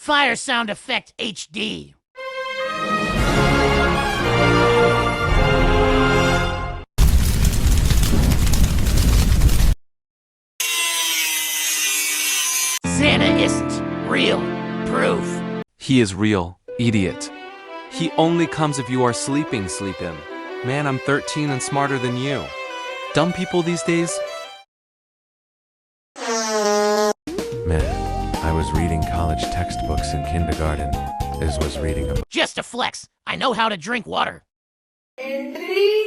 Fire sound effect HD. Santa isn't real. Proof. He is real, idiot. He only comes if you are sleeping, sleep him. Man, I'm 13 and smarter than you. Dumb people these days? Man, I was reading college textbooks in kindergarten. This was reading a Just a flex. I know how to drink water. In 3,